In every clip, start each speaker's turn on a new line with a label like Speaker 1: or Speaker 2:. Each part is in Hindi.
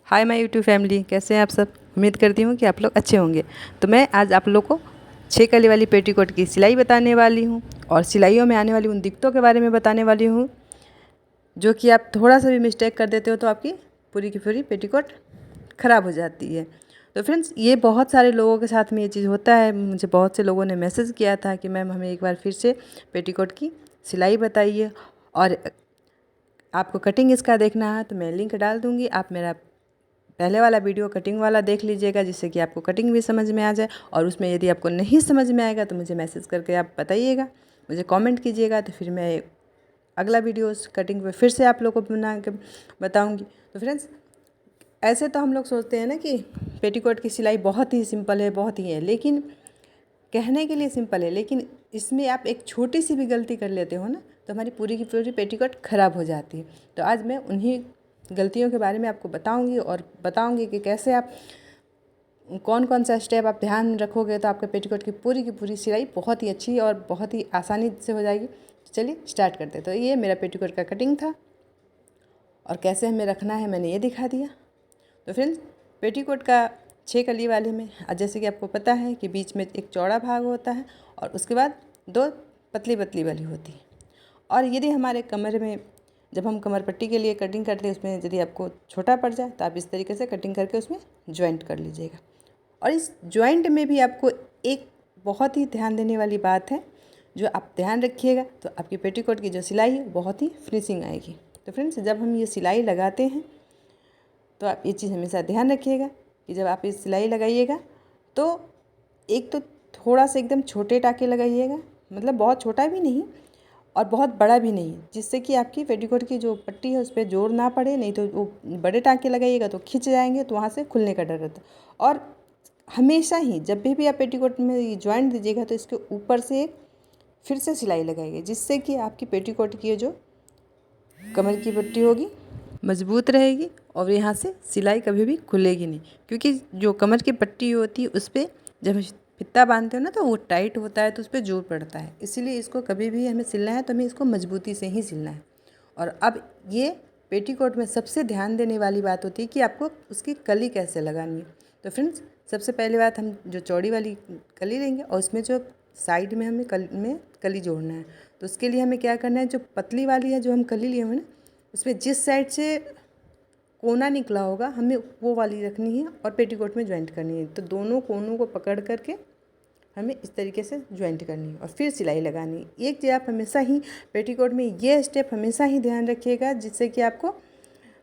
Speaker 1: हाय माय यूट्यूब फैमिली, कैसे हैं आप सब। उम्मीद करती हूँ कि आप लोग अच्छे होंगे। तो मैं आज आप लोग को 6 कली वाली पेटीकोट की सिलाई बताने वाली हूँ और सिलाइयों में आने वाली उन दिक्कतों के बारे में बताने वाली हूँ जो कि आप थोड़ा सा भी मिस्टेक कर देते हो तो आपकी पूरी की पूरी पेटीकोट ख़राब हो जाती है। तो फ्रेंड्स, ये बहुत सारे लोगों के साथ में ये चीज़ होता है। मुझे बहुत से लोगों ने मैसेज किया था कि मैम हमें एक बार फिर से पेटीकोट की सिलाई बताइए और आपको कटिंग इसका देखना है तो मैं लिंक डाल दूँगी। आप मेरा पहले वाला वीडियो कटिंग वाला देख लीजिएगा जिससे कि आपको कटिंग भी समझ में आ जाए। और उसमें यदि आपको नहीं समझ में आएगा तो मुझे मैसेज करके आप बताइएगा, मुझे कमेंट कीजिएगा, तो फिर मैं अगला वीडियो उस कटिंग पे फिर से आप लोगों को बना के बताऊंगी। तो फ्रेंड्स, ऐसे तो हम लोग सोचते हैं ना कि पेटीकोट की सिलाई बहुत ही सिंपल है, बहुत ही है, लेकिन कहने के लिए सिंपल है, लेकिन इसमें आप एक छोटी सी भी गलती कर लेते हो ना तो हमारी पूरी की पूरी पेटीकोट ख़राब हो जाती है। तो आज मैं उन्हीं गलतियों के बारे में आपको बताऊंगी और बताऊंगी कि कैसे आप कौन कौन सा स्टेप आप ध्यान रखोगे तो आपके पेटीकोट की पूरी सिलाई बहुत ही अच्छी और बहुत ही आसानी से हो जाएगी। तो चलिए स्टार्ट करते हैं। तो ये मेरा पेटीकोट का कटिंग था और कैसे हमें रखना है मैंने ये दिखा दिया। तो फ्रेंड्स, पेटीकोट का 6 कली वाले में जैसे कि आपको पता है कि बीच में एक चौड़ा भाग होता है और उसके बाद 2 पतली पतली वाली होती है। और यदि हमारे कमर में जब हम कमर पट्टी के लिए कटिंग करते हैं उसमें यदि आपको छोटा पड़ जाए तो आप इस तरीके से कटिंग करके उसमें ज्वाइंट कर लीजिएगा। और इस ज्वाइंट में भी आपको एक बहुत ही ध्यान देने वाली बात है, जो आप ध्यान रखिएगा तो आपकी पेटीकोट की जो सिलाई है बहुत ही फिनिशिंग आएगी। तो फ्रेंड्स, जब हम ये सिलाई लगाते हैं तो आप ये चीज़ हमेशा ध्यान रखिएगा कि जब आप ये सिलाई लगाइएगा तो एक तो थोड़ा सा एकदम छोटे टाँके लगाइएगा, मतलब बहुत छोटा भी नहीं और बहुत बड़ा भी नहीं, जिससे कि आपकी पेटीकोट की जो पट्टी है उस पर जोर ना पड़े। नहीं तो वो बड़े टाँके लगाइएगा तो खिंच जाएंगे तो वहाँ से खुलने का डर रहता है। और हमेशा ही जब भी आप पेटीकोट में ये ज्वाइंट दीजिएगा तो इसके ऊपर से एक फिर से सिलाई लगाइए, जिससे कि आपकी पेटीकोट की जो कमर की पट्टी होगी मजबूत रहेगी और यहाँ से सिलाई कभी भी खुलेगी नहीं। क्योंकि जो कमर की पट्टी होती है उस पर जब हम फित्ता बांधते हो ना तो वो टाइट होता है तो उस पर जोर पड़ता है। इसीलिए इसको कभी भी हमें सिलना है तो हमें इसको मजबूती से ही सिलना है। और अब ये पेटीकोट में सबसे ध्यान देने वाली बात होती है कि आपको उसकी कली कैसे लगानी है। तो फ्रेंड्स, सबसे पहले बात, हम जो चौड़ी वाली कली लेंगे और उसमें जो साइड में हमें कली जोड़ना है। तो उसके लिए हमें क्या करना है, जो पतली वाली है जो हम कली लिए हुए ना उसमें जिस साइड से कोना निकला होगा हमें वो वाली रखनी है और पेटीकोट में ज्वाइंट करनी है। तो दोनों कोनों को पकड़ करके हमें इस तरीके से ज्वाइंट करनी है और फिर सिलाई लगानी है। एक जो आप हमेशा ही पेटीकोट में ये स्टेप हमेशा ही ध्यान रखिएगा, जिससे कि आपको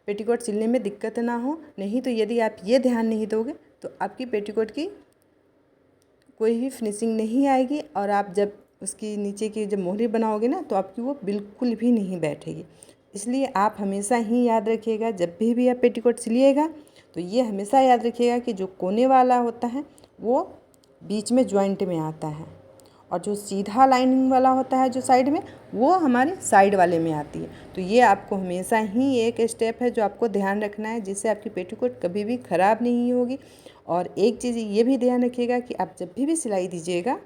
Speaker 1: पेटीकोट सिलने में दिक्कत ना हो। नहीं तो यदि आप ये ध्यान नहीं दोगे तो आपकी पेटीकोट की कोई भी फिनिशिंग नहीं आएगी और आप जब उसकी नीचे की जब मोहरी बनाओगे ना तो आपकी वो बिल्कुल भी नहीं बैठेगी। इसलिए आप हमेशा ही याद रखिएगा, जब भी आप पेटीकोट सिलिएगा तो ये हमेशा याद रखिएगा कि जो कोने वाला होता है वो बीच में ज्वाइंट में आता है और जो सीधा लाइनिंग वाला होता है जो साइड में वो हमारे साइड वाले में आती है। तो ये आपको हमेशा ही एक स्टेप है जो आपको ध्यान रखना है, जिससे आपकी पेटीकोट कभी भी ख़राब नहीं होगी। और एक चीज़ ये भी ध्यान रखिएगा कि आप जब भी सिलाई दीजिएगा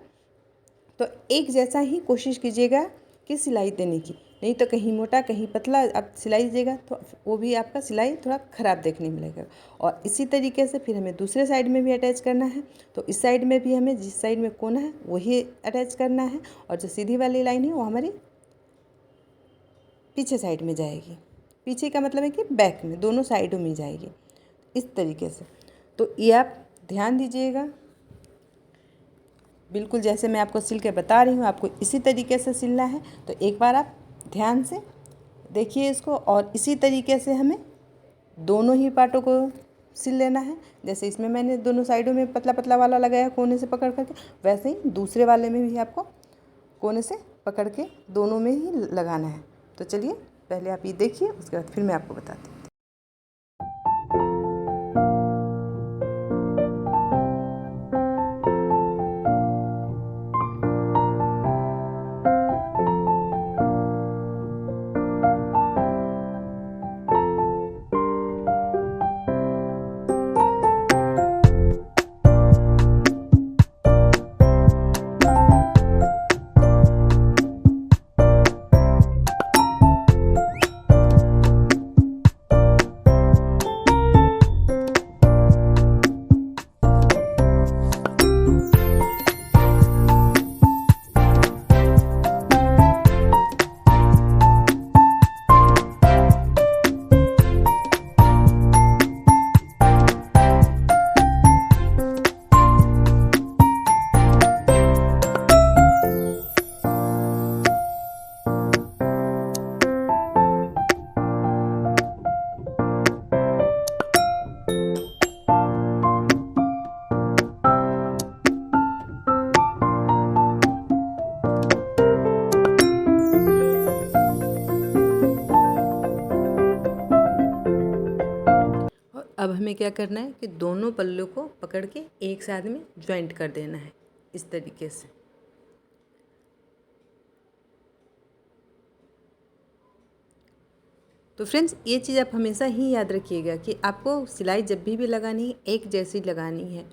Speaker 1: तो एक जैसा ही कोशिश कीजिएगा कि सिलाई देने की। नहीं तो कहीं मोटा कहीं पतला आप सिलाई दीजिएगा तो वो भी आपका सिलाई थोड़ा ख़राब देखने मिलेगा। और इसी तरीके से फिर हमें दूसरे साइड में भी अटैच करना है। तो इस साइड में भी हमें जिस साइड में कोना है वही अटैच करना है और जो सीधी वाली लाइन है वो हमारी पीछे साइड में जाएगी। पीछे का मतलब है कि बैक में, दोनों साइडों में जाएगी इस तरीके से। तो ये आप ध्यान दीजिएगा, बिल्कुल जैसे मैं आपको सिल के बता रही हूँ आपको इसी तरीके से सिलना है। तो एक बार आप ध्यान से देखिए इसको और इसी तरीके से हमें दोनों ही पार्टों को सिल लेना है। जैसे इसमें मैंने दोनों साइडों में पतला पतला वाला लगाया कोने से पकड़ करके, वैसे ही दूसरे वाले में भी आपको कोने से पकड़ के दोनों में ही लगाना है। तो चलिए पहले आप ये देखिए, उसके बाद फिर मैं आपको बताती हूँ। अब हमें क्या करना है कि दोनों पल्लों को पकड़ के एक साथ में ज्वाइंट कर देना है इस तरीके से। तो फ्रेंड्स ये चीज़ आप हमेशा ही याद रखिएगा कि आपको सिलाई जब भी लगानी है एक जैसी लगानी है।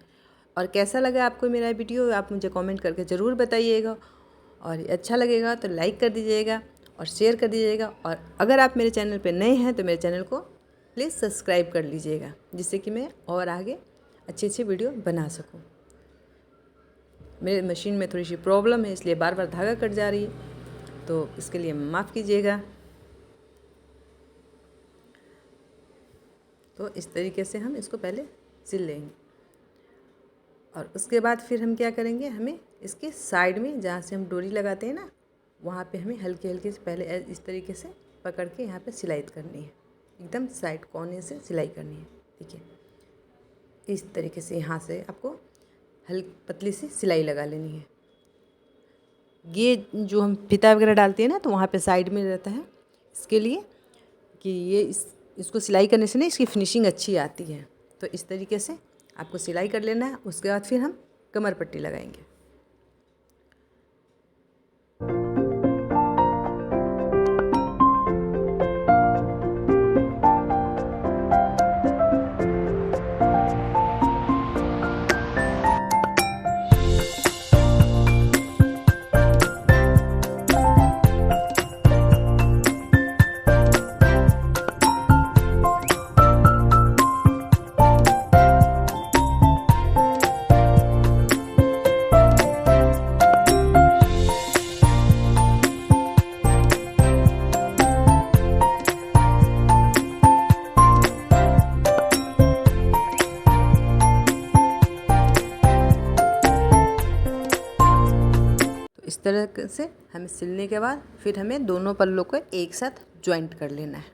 Speaker 1: और कैसा लगा आपको मेरा वीडियो आप मुझे कमेंट करके ज़रूर बताइएगा, और अच्छा लगेगा तो लाइक कर दीजिएगा और शेयर कर दीजिएगा। और अगर आप मेरे चैनल पर नए हैं तो मेरे चैनल को प्लीज़ सब्सक्राइब कर लीजिएगा, जिससे कि मैं और आगे अच्छे अच्छे वीडियो बना सकूं। मेरे मशीन में थोड़ी सी प्रॉब्लम है, इसलिए बार बार धागा कट जा रही है, तो इसके लिए माफ़ कीजिएगा। तो इस तरीके से हम इसको पहले सिल लेंगे, और उसके बाद फिर हम क्या करेंगे, हमें इसके साइड में जहाँ से हम डोरी लगाते हैं ना, वहाँ पे हमें हल्की हल्की से पहले इस तरीके से पकड़ के यहाँ पे सिलाई करनी है। एकदम साइड कोने से सिलाई करनी है। ठीक है, इस तरीके से यहाँ से आपको हल्की पतली सी सिलाई लगा लेनी है। ये जो हम फीता वगैरह डालते हैं ना, तो वहाँ पे साइड में रहता है इसके लिए कि ये इसको सिलाई करने से ना इसकी फिनिशिंग अच्छी आती है। तो इस तरीके से आपको सिलाई कर लेना है। उसके बाद फिर हम कमर पट्टी लगाएंगे। इस तरह से हमें सिलने के बाद फिर हमें दोनों पल्लों को एक साथ ज्वाइंट कर लेना है।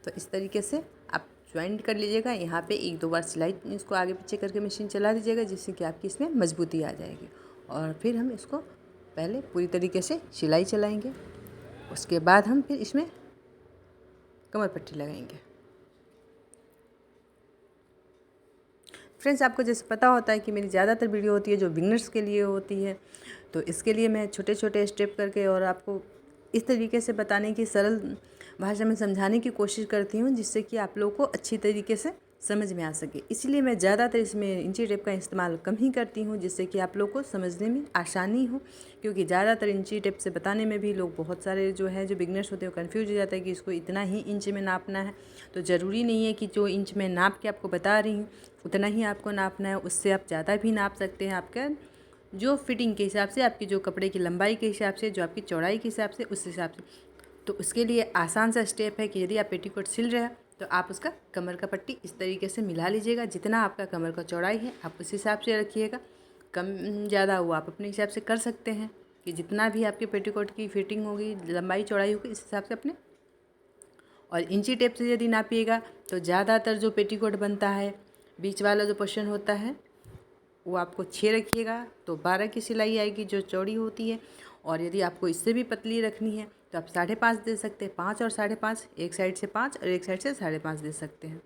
Speaker 1: तो इस तरीके से आप ज्वाइंट कर लीजिएगा। यहाँ पे एक दो बार सिलाई इसको आगे पीछे करके मशीन चला दीजिएगा, जिससे कि आपकी इसमें मजबूती आ जाएगी। और फिर हम इसको पहले पूरी तरीके से सिलाई चलाएँगे, उसके बाद हम फिर इसमें कमर पट्टी लगाएंगे। फ्रेंड्स, आपको जैसे पता होता है कि मेरी ज़्यादातर वीडियो होती है जो बिगनर्स के लिए होती है, तो इसके लिए मैं छोटे छोटे स्टेप करके और आपको इस तरीके से बताने की, सरल भाषा में समझाने की कोशिश करती हूँ, जिससे कि आप लोगों को अच्छी तरीके से समझ में आ सके। इसलिए मैं ज़्यादातर इसमें इंची टेप का इस्तेमाल कम ही करती हूँ, जिससे कि आप लोग को समझने में आसानी हो। क्योंकि ज़्यादातर इंची टेप से बताने में भी लोग बहुत सारे जो बिगनर्स होते हैं वो कन्फ्यूज हो जाता है कि इसको इतना ही इंच में नापना है। तो ज़रूरी नहीं है कि जो इंच में नाप के आपको बता रही हूँ उतना ही आपको नापना है, उससे आप ज़्यादा भी नाप सकते हैं। आपका जो फिटिंग के हिसाब से, आपकी जो कपड़े की लंबाई के हिसाब से, जो आपकी चौड़ाई के हिसाब से, उस हिसाब से। तो उसके लिए आसान सा स्टेप है कि यदि आप पेटीकोट सिल रहे हैं तो आप उसका कमर का पट्टी इस तरीके से मिला लीजिएगा। जितना आपका कमर का चौड़ाई है आप उस हिसाब से रखिएगा। कम ज़्यादा वो आप अपने हिसाब से कर सकते हैं कि जितना भी आपके पेटीकोट की फिटिंग होगी, लंबाई चौड़ाई होगी, इस हिसाब से अपने। और इंची टेप से यदि नापिएगा तो ज़्यादातर जो पेटीकोट बनता है, बीच वाला जो पोर्शन होता है वो आपको 6 रखिएगा तो 12 की सिलाई आएगी जो चौड़ी होती है। और यदि आपको इससे भी पतली रखनी है तो आप 5.5 दे सकते हैं। 5 और 5.5, एक साइड से 5 और एक साइड से 5.5 दे सकते हैं।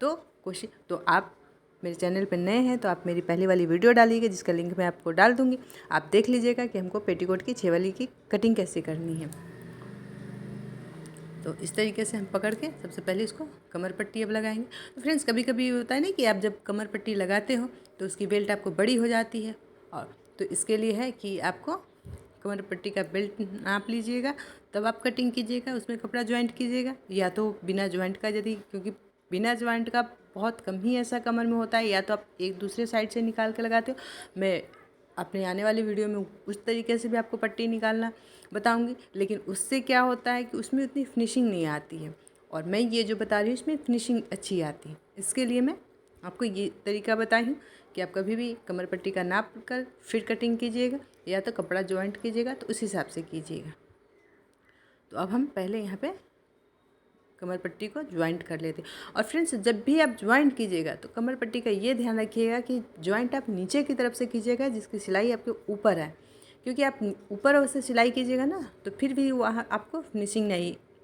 Speaker 1: तो कोशिश, तो आप मेरे चैनल पर नए हैं तो आप मेरी पहली वाली वीडियो डालिएगा, जिसका लिंक मैं आपको डाल दूँगी। आप देख लीजिएगा कि हमको पेटीकोट की 6 वाली की कटिंग कैसे करनी है। तो इस तरीके से हम पकड़ के सबसे पहले इसको कमर पट्टी अब लगाएंगे। तो फ्रेंड्स, कभी कभी होता है ना कि आप जब कमर पट्टी लगाते हो तो उसकी बेल्ट आपको बड़ी हो जाती है, और तो इसके लिए है कि आपको कमर पट्टी का बेल्ट नाप लीजिएगा, तब आप कटिंग कीजिएगा, उसमें कपड़ा ज्वाइंट कीजिएगा। या तो बिना ज्वाइंट का, यदि क्योंकि बिना ज्वाइंट का बहुत कम ही ऐसा कमर में होता है, या तो आप एक दूसरे साइड से निकाल के लगाते हो। मैं अपने आने वाली वीडियो में उस तरीके से भी आपको पट्टी निकालना बताऊंगी, लेकिन उससे क्या होता है कि उसमें उतनी फिनिशिंग नहीं आती है, और मैं ये जो बता रही हूँ इसमें फिनिशिंग अच्छी आती है। इसके लिए मैं आपको ये तरीका बताई हूँ कि आप कभी भी कमर पट्टी का नाप कर फिर कटिंग कीजिएगा, या तो कपड़ा ज्वाइंट कीजिएगा, तो उस हिसाब से कीजिएगा। तो अब हम पहले यहाँ पे कमर पट्टी को ज्वाइंट कर लेते हैं। और फ्रेंड्स, जब भी आप ज्वाइंट कीजिएगा तो कमर पट्टी का ये ध्यान रखिएगा कि ज्वाइंट आप नीचे की तरफ से कीजिएगा, जिसकी सिलाई आपके ऊपर है। क्योंकि आप ऊपर से सिलाई कीजिएगा ना तो फिर भी वहाँ आपको फिनिशिंग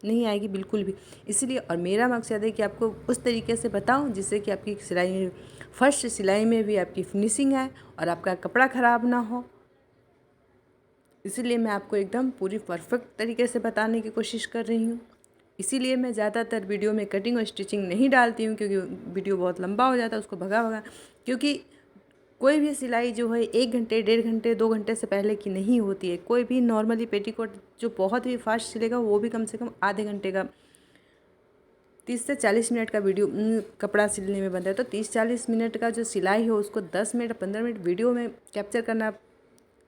Speaker 1: नहीं आएगी बिल्कुल भी। इसलिए और मेरा मकसद है कि आपको उस तरीके से बताऊं जिससे कि आपकी सिलाई में, फर्स्ट सिलाई में भी आपकी फिनिशिंग आए और आपका कपड़ा ख़राब ना हो। इसीलिए मैं आपको एकदम पूरी परफेक्ट तरीके से बताने की कोशिश कर रही हूँ। इसीलिए मैं ज़्यादातर वीडियो में कटिंग और स्टिचिंग नहीं डालती हूँ, क्योंकि वीडियो बहुत लंबा हो जाता है, उसको भगा भगा। क्योंकि कोई भी सिलाई जो है 1 घंटे, 1.5 घंटे, 2 घंटे से पहले की नहीं होती है। कोई भी नॉर्मली पेटीकोट जो बहुत ही फास्ट सिलेगा वो भी कम से कम आधे घंटे का, 30 से 40 मिनट का वीडियो कपड़ा सिलने में बनता है। तो 30-40 मिनट का जो सिलाई हो उसको 10 मिनट 15 मिनट वीडियो में कैप्चर करना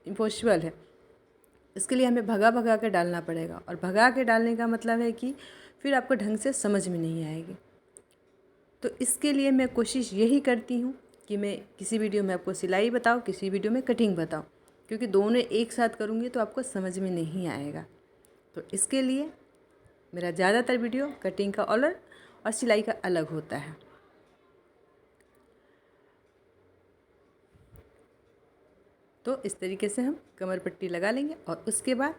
Speaker 1: इम्पॉसिबल है। इसके लिए हमें भगा भगा के डालना पड़ेगा, और भगा के डालने का मतलब है कि फिर आपको ढंग से समझ में नहीं आएगी। तो इसके लिए मैं कोशिश यही करती हूँ कि मैं किसी वीडियो में आपको सिलाई बताऊँ, किसी वीडियो में कटिंग बताऊँ, क्योंकि दोनों एक साथ करूँगी तो आपको समझ में नहीं आएगा। तो इसके लिए मेरा ज़्यादातर वीडियो कटिंग का अलग और सिलाई का अलग होता है। तो इस तरीके से हम कमर पट्टी लगा लेंगे और उसके बाद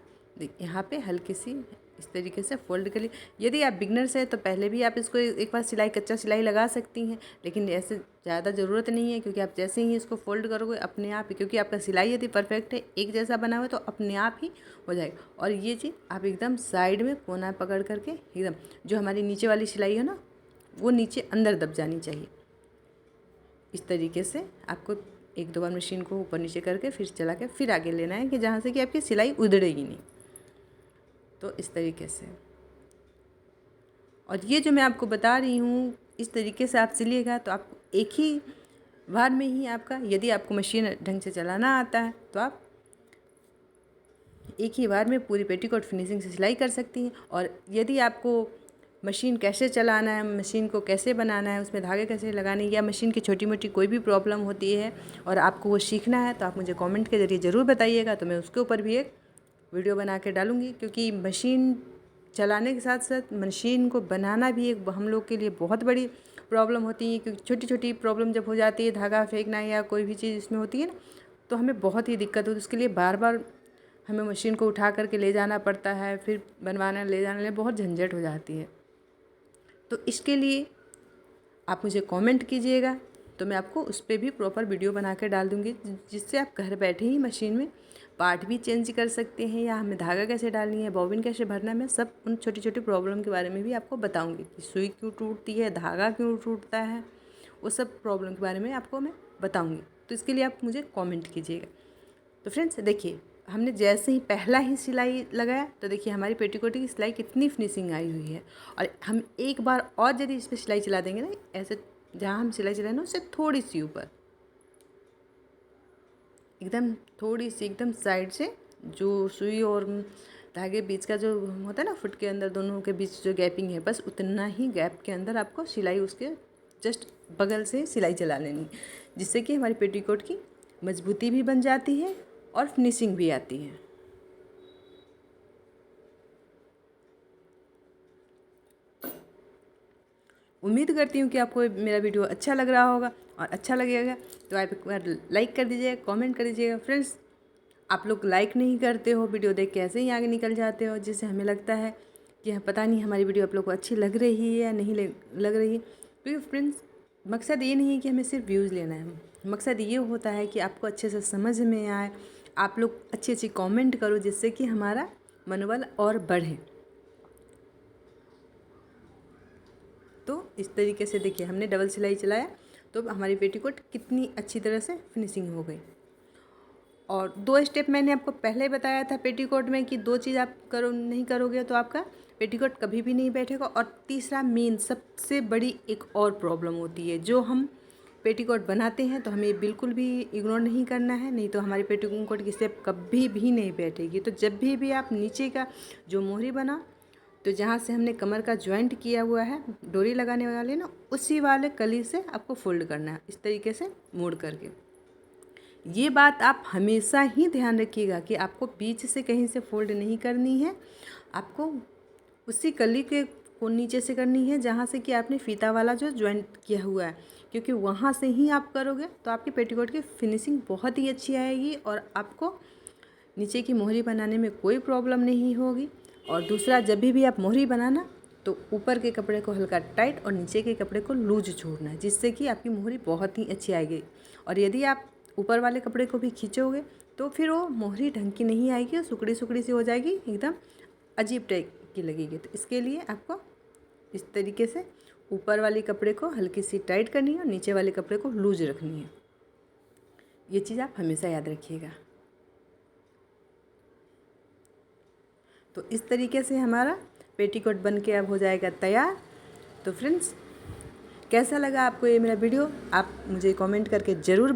Speaker 1: यहाँ पे हल्की सी इस तरीके से फोल्ड कर ली। यदि आप बिगनर्स हैं तो पहले भी आप इसको एक बार सिलाई, कच्चा सिलाई लगा सकती हैं, लेकिन ऐसे ज़्यादा ज़रूरत नहीं है, क्योंकि आप जैसे ही इसको फोल्ड करोगे अपने आप ही, क्योंकि आपका सिलाई यदि परफेक्ट है, एक जैसा बना हुआ है, तो अपने आप ही हो जाएगा। और ये चीज़ आप एकदम साइड में कोना पकड़ करके एकदम जो हमारी नीचे वाली सिलाई है ना, वो नीचे अंदर दब जानी चाहिए। इस तरीके से आपको 1-2 बार मशीन को ऊपर नीचे करके फिर चला के फिर आगे लेना है, कि जहाँ से कि आपकी सिलाई उधड़ेगी नहीं। तो इस तरीके से, और ये जो मैं आपको बता रही हूँ इस तरीके से आप सिलिएगा तो आपको एक ही बार में ही आपका, यदि आपको मशीन ढंग से चलाना आता है तो आप एक ही बार में पूरी पेटीकोट फिनिशिंग से सिलाई कर सकती हैं। और यदि आपको मशीन कैसे चलाना है, मशीन को कैसे बनाना है, उसमें धागे कैसे लगाने, या मशीन की छोटी मोटी कोई भी प्रॉब्लम होती है और आपको वो सीखना है, तो आप मुझे कमेंट के ज़रिए ज़रूर बताइएगा। तो मैं उसके ऊपर भी एक वीडियो बना के डालूँगी, क्योंकि मशीन चलाने के साथ साथ मशीन को बनाना भी एक हम लोग के लिए बहुत बड़ी प्रॉब्लम होती है। क्योंकि छोटी छोटी प्रॉब्लम जब हो जाती है, धागा फेंकना या कोई भी चीज़ इसमें होती है ना, तो हमें बहुत ही दिक्कत होती है। उसके लिए बार बार हमें मशीन को उठा करके ले जाना पड़ता है, फिर बनवाना ले जाने में बहुत झंझट हो जाती है। तो इसके लिए आप मुझे कमेंट कीजिएगा, तो मैं आपको उस पर भी प्रॉपर वीडियो बना के डाल दूँगी, जिससे आप घर बैठे ही मशीन में पार्ट भी चेंज कर सकते हैं, या हमें धागा कैसे डालनी है, बॉबिन कैसे भरना है, मैं सब उन छोटी छोटी प्रॉब्लम के बारे में भी आपको बताऊँगी कि सुई क्यों टूटती है, धागा क्यों टूटता है, वो सब प्रॉब्लम के बारे में आपको मैं बताऊँगी। तो इसके लिए आप मुझे कॉमेंट कीजिएगा। तो फ्रेंड्स देखिए, हमने जैसे ही पहला ही सिलाई लगाया तो देखिए हमारी पेटीकोट की सिलाई कितनी फिनिशिंग आई हुई है। और हम एक बार और यदि इस पर सिलाई चला देंगे ना, ऐसे जहाँ हम सिलाई चलाए ना उससे थोड़ी सी ऊपर, एकदम थोड़ी सी एकदम साइड से, जो सुई और धागे बीच का जो होता है ना, फुट के अंदर दोनों के बीच जो गैपिंग है, बस उतना ही गैप के अंदर आपको सिलाई उसके जस्ट बगल से सिलाई चला लेनी, जिससे कि हमारी पेटीकोट की मजबूती भी बन जाती है और फिनिशिंग भी आती है। उम्मीद करती हूँ कि आपको मेरा वीडियो अच्छा लग रहा होगा, और अच्छा लगेगा तो आप एक बार लाइक कर दीजिएगा, कमेंट कर दीजिएगा। फ्रेंड्स, आप लोग लाइक नहीं करते हो, वीडियो देख के ऐसे ही आगे निकल जाते हो, जिससे हमें लगता है कि पता नहीं हमारी वीडियो आप लोग को अच्छी लग रही है या नहीं लग रही है। क्योंकि फ्रेंड्स, मकसद ये नहीं है कि हमें सिर्फ व्यूज़ लेना है, मकसद ये होता है कि आपको अच्छे से समझ में आए, आप लोग अच्छी अच्छी कमेंट करो, जिससे कि हमारा मनोबल और बढ़े। तो इस तरीके से देखिए हमने डबल सिलाई चलाया तो हमारी पेटीकोट कितनी अच्छी तरह से फिनिशिंग हो गई। और 2 स्टेप मैंने आपको पहले ही बताया था पेटीकोट में, कि 2 चीज़ आप नहीं करोगे तो आपका पेटीकोट कभी भी नहीं बैठेगा। और तीसरा मेन सबसे बड़ी एक और प्रॉब्लम होती है, जो हम पेटीकोट बनाते हैं तो हमें बिल्कुल भी इग्नोर नहीं करना है, नहीं तो हमारी पेटीकोट की स्टेप कभी भी नहीं बैठेगी। तो जब भी आप नीचे का जो मोहरी बना, तो जहाँ से हमने कमर का जॉइंट किया हुआ है डोरी लगाने वाले ना, उसी वाले कली से आपको फोल्ड करना है, इस तरीके से मोड़ करके। ये बात आप हमेशा ही ध्यान रखिएगा कि आपको बीच से कहीं से फोल्ड नहीं करनी है, आपको उसी कली के को नीचे से करनी है जहाँ से कि आपने फीता वाला जो जॉइंट किया हुआ है, क्योंकि वहाँ से ही आप करोगे तो आपकी पेटीकोट की फिनिशिंग बहुत ही अच्छी आएगी और आपको नीचे की मोहरी बनाने में कोई प्रॉब्लम नहीं होगी। और दूसरा, जब भी आप मोहरी बनाना तो ऊपर के कपड़े को हल्का टाइट और नीचे के कपड़े को लूज छोड़ना है, जिससे कि आपकी मोहरी बहुत ही अच्छी आएगी। और यदि आप ऊपर वाले कपड़े को भी खींचोगे तो फिर वो मोहरी ढंग की नहीं आएगी और सुकड़ी सुकड़ी सी हो जाएगी, एकदम अजीब टाइप की लगेगी। तो इसके लिए आपको इस तरीके से ऊपर वाले कपड़े को हल्की सी टाइट करनी है और नीचे वाले कपड़े को लूज रखनी है। ये चीज़ आप हमेशा याद रखिएगा। तो इस तरीके से हमारा पेटीकोट बन के अब हो जाएगा तैयार। तो फ्रेंड्स, कैसा लगा आपको ये मेरा वीडियो, आप मुझे कमेंट करके ज़रूर